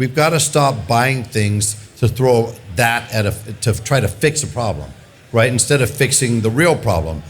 We've got to stop buying things to throw that to try to fix a problem, right? Instead of fixing the real problem.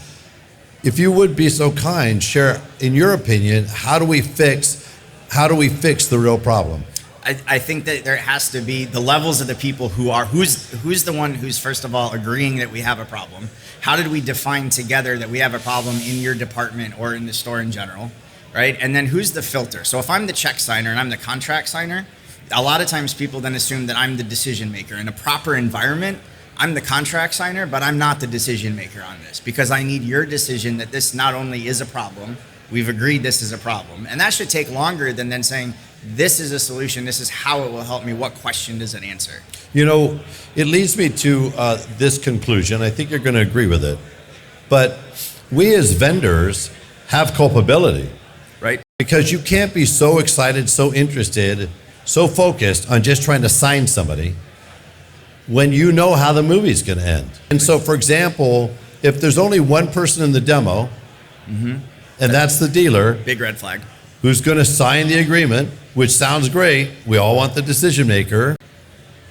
If you would be so kind, share, in your opinion, how do we fix the real problem? I think that there has to be the levels of the people who's the one who's first of all agreeing that we have a problem. How did we define together that we have a problem in your department or in the store in general, right? And then who's the filter? So if I'm the check signer and I'm the contract signer, a lot of times people then assume that I'm the decision maker. In a proper environment, I'm the contract signer, but I'm not the decision maker on this because I need your decision that this not only is a problem, we've agreed this is a problem. And that should take longer than then saying, this is a solution, this is how it will help me, what question does it answer? You know, it leads me to this conclusion. I think you're going to agree with it. But we as vendors have culpability. Right. Because you can't be so excited, so interested, so focused on just trying to sign somebody when you know how the movie's going to end. And so, for example, if there's only one person in the demo, and that's the dealer, big red flag, who's going to sign the agreement, which sounds great. We all want the decision maker,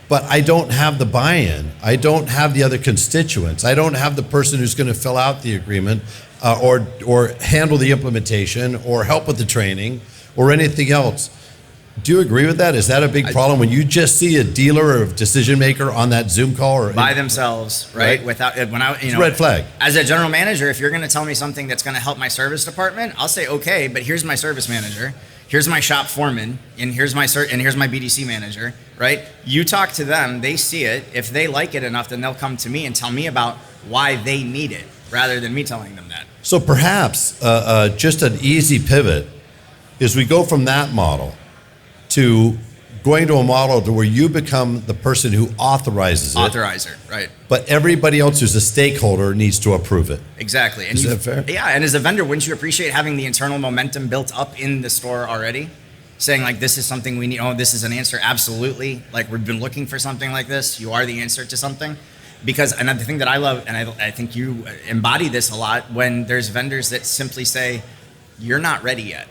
but I don't have the buy-in. I don't have the other constituents. I don't have the person who's going to fill out the agreement or handle the implementation or help with the training or anything else. Do you agree with that? Is that a big problem when you just see a dealer or decision maker on that Zoom call or by themselves, right? Without red flag. As a general manager, if you're going to tell me something that's going to help my service department, I'll say okay, but here's my service manager, here's my shop foreman, and here's my BDC manager, right? You talk to them, they see it. If they like it enough, then they'll come to me and tell me about why they need it, rather than me telling them that. So perhaps just an easy pivot is we go from that model to going to a model to where you become the person who authorizes it. Authorizer, right. But everybody else who's a stakeholder needs to approve it. Exactly. And is that fair? Yeah, and as a vendor, wouldn't you appreciate having the internal momentum built up in the store already? Saying like, this is something we need, oh, this is an answer, absolutely. Like we've been looking for something like this, you are the answer to something. Because another thing that I love, and I think you embody this a lot, when there's vendors that simply say, you're not ready yet.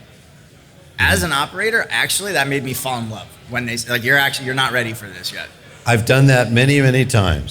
As an operator, actually, that made me fall in love when they say, like, you're not ready for this yet. I've done that many, many times.